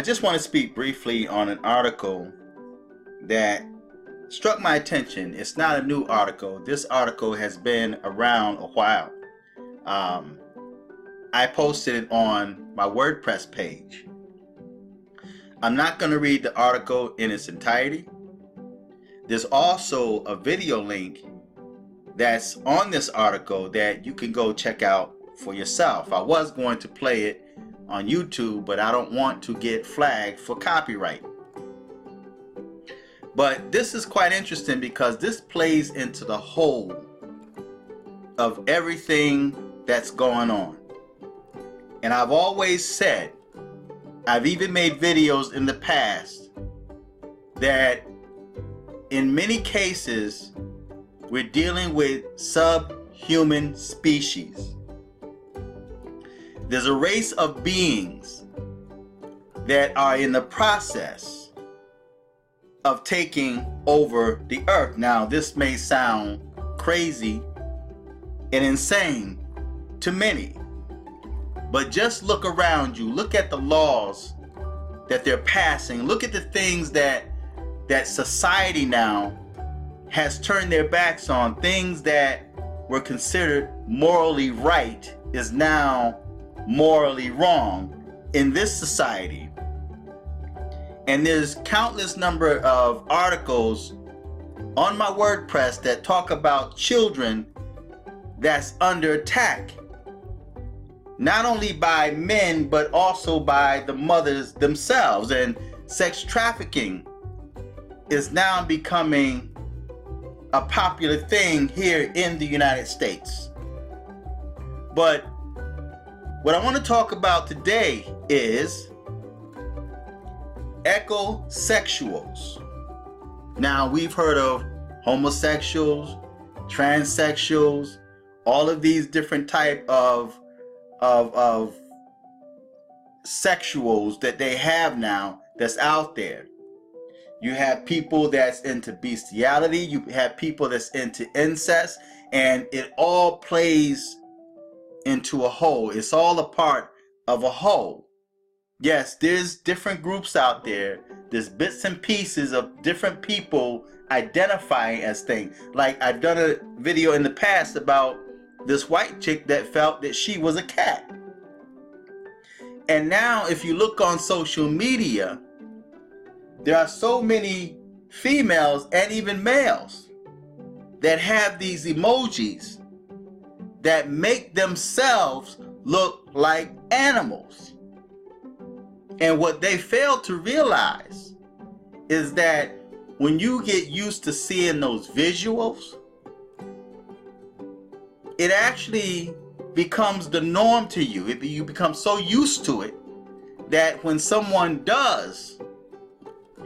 I just want to speak briefly on an article that struck my attention. It's not a new article. This article has been around a while. I posted it on my WordPress page. I'm not going to read the article in its entirety. There's also a video link that's on this article that you can go check out for yourself. I was going to play it on YouTube, but I don't want to get flagged for copyright. But this is quite interesting because this plays into the whole of everything that's going on. And I've always said, I've even made videos in the past, that in many cases we're dealing with subhuman species. There's a race of beings that are in the process of taking over the earth. Now, this may sound crazy and insane to many, but just look around you. Look at the laws that they're passing. Look at the things that society now has turned their backs on. Things that were considered morally right is now morally wrong in this society. And there's countless number of articles on my WordPress that talk about children that's under attack, not only by men but also by the mothers themselves. And sex trafficking is now becoming a popular thing here in the United States. But what I want to talk about today is ecosexuals. Now, we've heard of homosexuals, transsexuals, all of these different type of sexuals that they have now that's out there. You have people that's into bestiality, you have people that's into incest, and it all plays into a whole. It's all a part of a whole. Yes, there's different groups out there. There's bits and pieces of different people identifying as things. Like, I've done a video in the past about this white chick that felt that she was a cat. And now if you look on social media, there are so many females and even males that have these emojis that make themselves look like animals. And what they fail to realize is that when you get used to seeing those visuals, it actually becomes the norm to you. You become so used to it that when someone does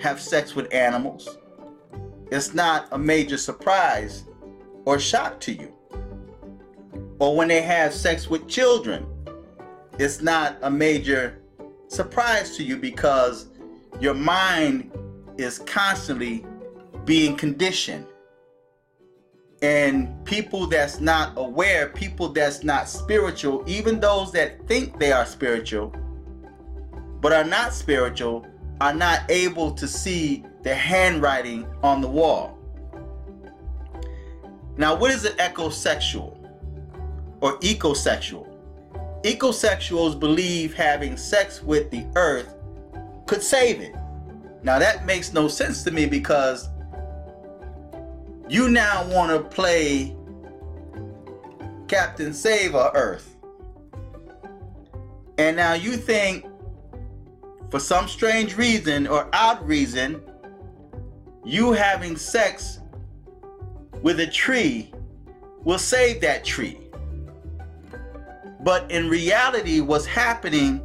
have sex with animals, it's not a major surprise or shock to you. Or when they have sex with children, it's not a major surprise to you because your mind is constantly being conditioned. And people that's not aware, people that's not spiritual, even those that think they are spiritual but are not spiritual, are not able to see the handwriting on the wall. Now, what is an ecosexual or ecosexual? Ecosexuals believe having sex with the earth could save it. Now, that makes no sense to me because you now want to play Captain Save our Earth. And now you think, for some strange reason or odd reason, you having sex with a tree will save that tree. But in reality, what's happening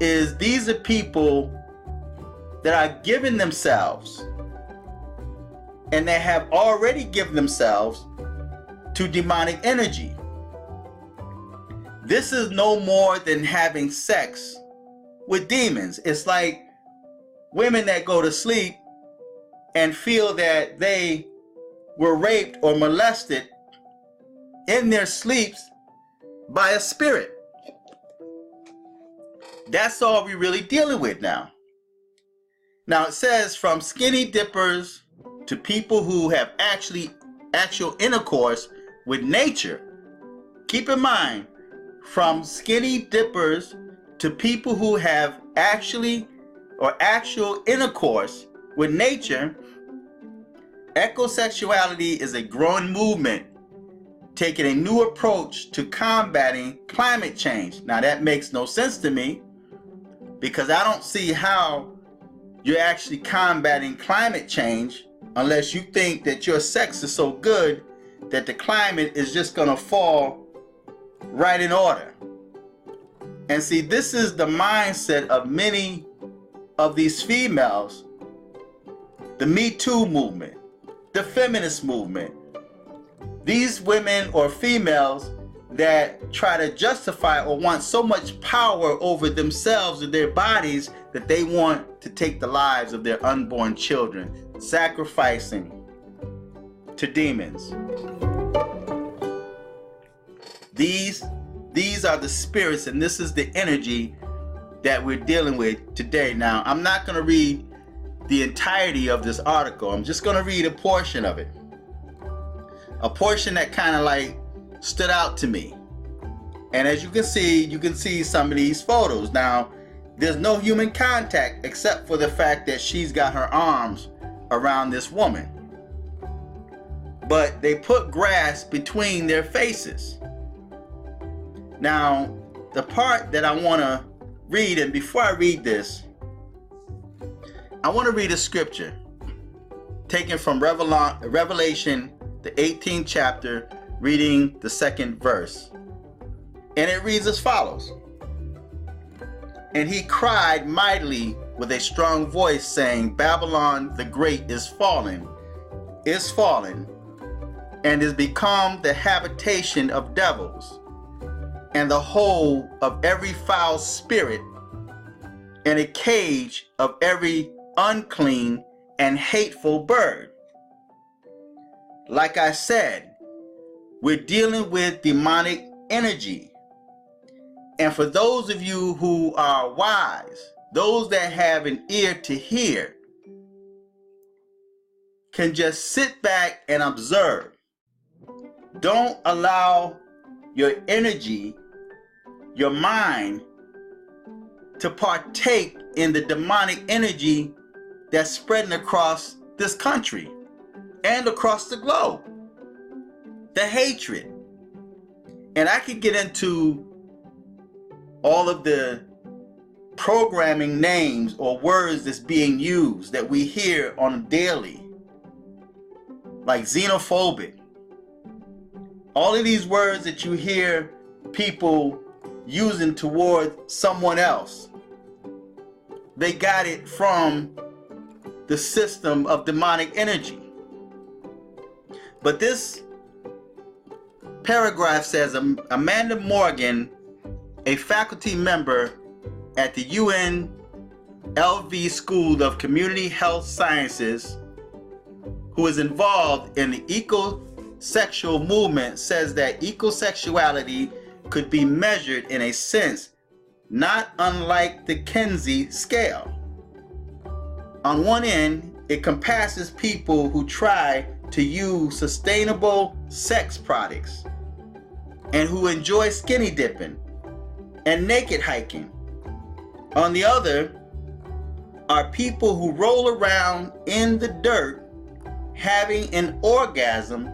is these are people that are giving themselves, and they have already given themselves to demonic energy. This is no more than having sex with demons. It's like women that go to sleep and feel that they were raped or molested in their sleeps by a spirit. That's all we're really dealing with now. Now it says from skinny dippers to people who have actual intercourse with nature. Keep in mind, from skinny dippers to people who have actual intercourse with nature, ecosexuality is a growing movement taking a new approach to combating climate change. Now that makes no sense to me, because I don't see how you're actually combating climate change unless you think that your sex is so good that the climate is just gonna fall right in order. And see, this is the mindset of many of these females, the Me Too movement, the feminist movement. These women or females that try to justify or want so much power over themselves and their bodies that they want to take the lives of their unborn children, sacrificing to demons. These are the spirits, and this is the energy that we're dealing with today. Now, I'm not going to read the entirety of this article. I'm just going to read a portion of it. A portion that kind of like stood out to me. And as you can see some of these photos. Now, there's no human contact except for the fact that she's got her arms around this woman. But they put grass between their faces. Now, the part that I want to read, and before I read this, I want to read a scripture taken from Revelation, the 18th chapter, reading the 2nd verse. And it reads as follows. And he cried mightily with a strong voice, saying, Babylon the Great is fallen, and is become the habitation of devils, and the hole of every foul spirit, and a cage of every unclean and hateful bird. Like I said, we're dealing with demonic energy. And for those of you who are wise, those that have an ear to hear, can just sit back and observe. Don't allow your energy, your mind, to partake in the demonic energy that's spreading across this country and across the globe. The hatred. And I could get into all of the programming names or words that's being used that we hear on a daily, like xenophobic. All of these words that you hear people using toward someone else, they got it from the system of demonic energy. But this paragraph says, Amanda Morgan, a faculty member at the UNLV School of Community Health Sciences, who is involved in the Ecosexual movement, says that ecosexuality could be measured in a sense not unlike the Kinsey scale. On one end, it compasses people who try to use sustainable sex products and who enjoy skinny dipping and naked hiking. On the other are people who roll around in the dirt having an orgasm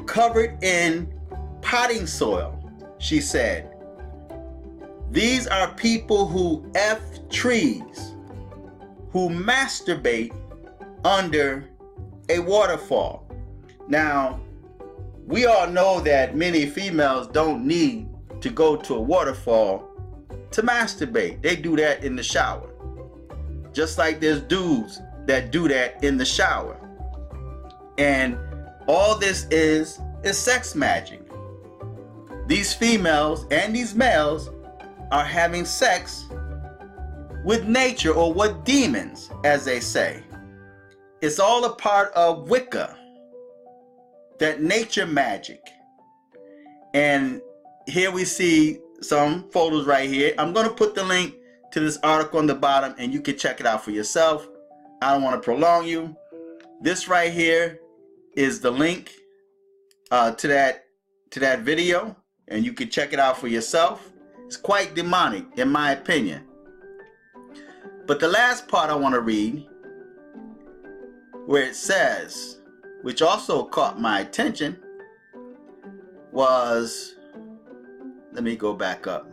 covered in potting soil, she said. These are people who F trees, who masturbate under a waterfall. Now, we all know that many females don't need to go to a waterfall to masturbate. They do that in the shower. Just like there's dudes that do that in the shower. And all this is sex magic. These females and these males are having sex with nature, or with demons, as they say. It's all a part of Wicca, that nature magic. And here we see some photos right here. I'm going to put the link to this article on the bottom and you can check it out for yourself. I don't want to prolong you. This right here is the link to that video, and you can check it out for yourself. It's quite demonic in my opinion. But the last part I want to read, where it says, which also caught my attention, was, let me go back up.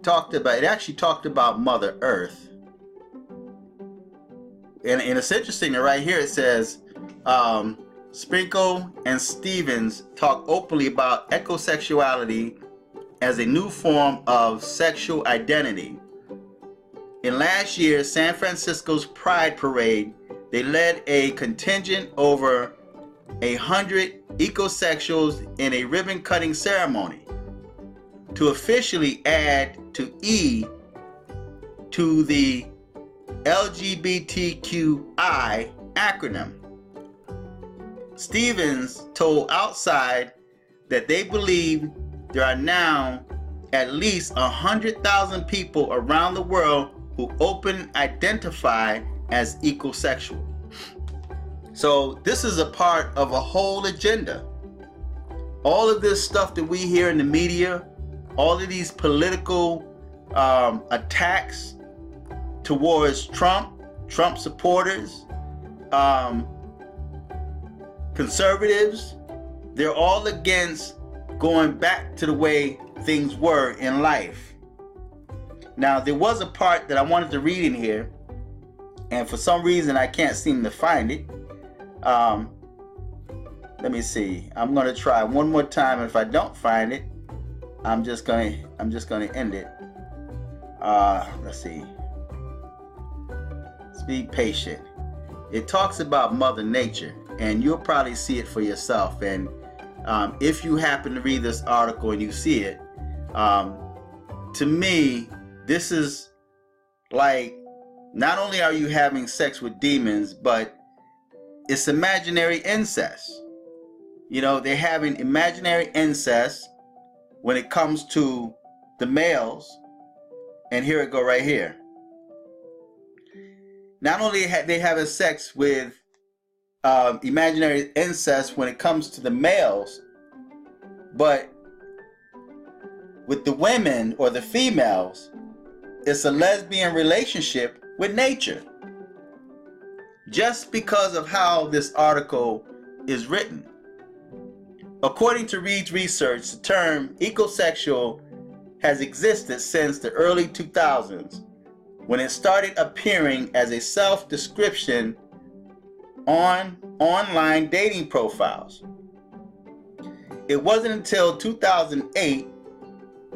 It actually talked about Mother Earth. And it's interesting that right here it says, Sprinkle and Stevens talk openly about ecosexuality as a new form of sexual identity. In last year's San Francisco's Pride Parade, they led a contingent over 100 ecosexuals in a ribbon-cutting ceremony to officially add to E to the LGBTQI acronym. Stevens told Outside that they believe there are now at least 100,000 people around the world who openly identify as ecosexual. So this is a part of a whole agenda. All of this stuff that we hear in the media, all of these political attacks towards Trump supporters, conservatives, they're all against going back to the way things were in life. Now, there was a part that I wanted to read in here, and for some reason I can't seem to find it. Let me see. I'm going to try one more time, and if I don't find it, I'm just gonna end it. Let's see. Let's be patient. It talks about Mother Nature, and you'll probably see it for yourself. And if you happen to read this article and you see it, to me, this is like, not only are you having sex with demons, but it's imaginary incest. You know, they're having imaginary incest when it comes to the males. And here it go right here. Not only they having sex with imaginary incest when it comes to the males, but with the women or the females, it's a lesbian relationship with nature. Just because of how this article is written. According to Reed's research, the term ecosexual has existed since the early 2000s, when it started appearing as a self-description on online dating profiles. It wasn't until 2008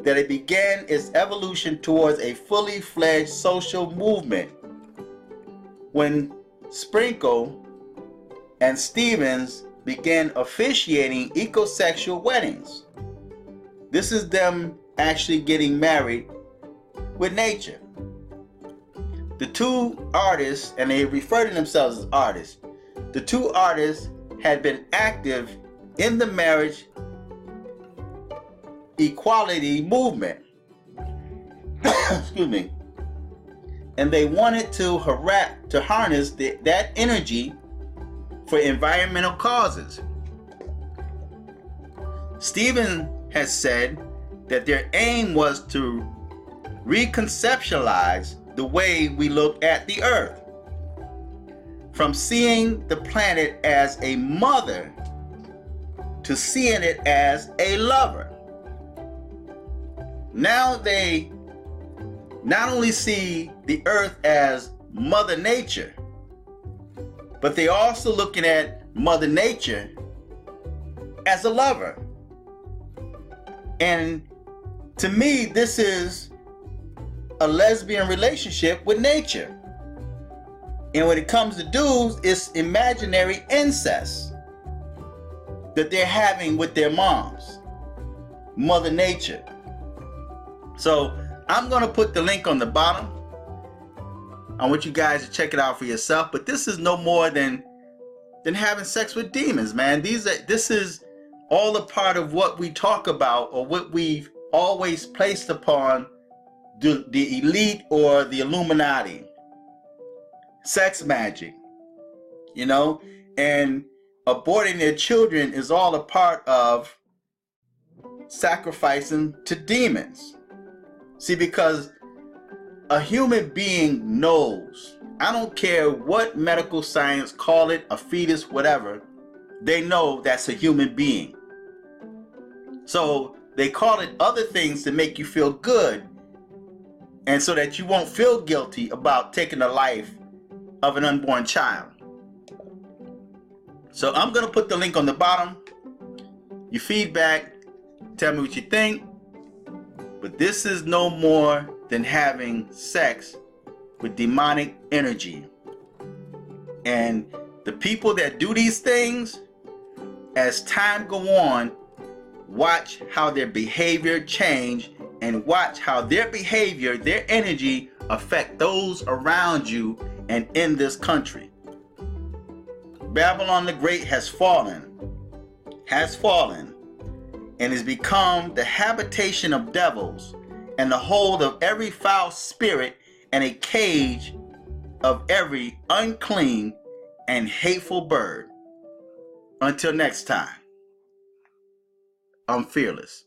that it began its evolution towards a fully fledged social movement, when Sprinkle and Stevens began officiating ecosexual weddings. This is them actually getting married with nature. The two artists, and they refer to themselves as artists, the two artists had been active in the marriage equality movement. Excuse me. And they wanted to harness that energy for environmental causes. Stephen has said that their aim was to reconceptualize the way we look at the earth, from seeing the planet as a mother to seeing it as a lover. Now they not only see the earth as Mother Nature, but they're also looking at Mother Nature as a lover. And to me, this is a lesbian relationship with nature. And when it comes to dudes, it's imaginary incest that they're having with their moms, Mother Nature. So I'm going to put the link on the bottom. I want you guys to check it out for yourself. But this is no more than than having sex with demons, man. This is all a part of what we talk about, or what we've always placed upon the elite or the Illuminati. Sex magic, you know, and aborting their children is all a part of sacrificing to demons. See, because a human being knows, I don't care what medical science call it, a fetus, whatever, they know that's a human being. So they call it other things to make you feel good, and so that you won't feel guilty about taking the life of an unborn child. So I'm going to put the link on the bottom. Your feedback, tell me what you think. But this is no more than having sex with demonic energy. And the people that do these things, as time go on, watch how their behavior change, and watch how their behavior, their energy affect those around you and in this country. Babylon the Great has fallen, and has become the habitation of devils, and the hold of every foul spirit, and a cage of every unclean and hateful bird. Until next time, I'm fearless.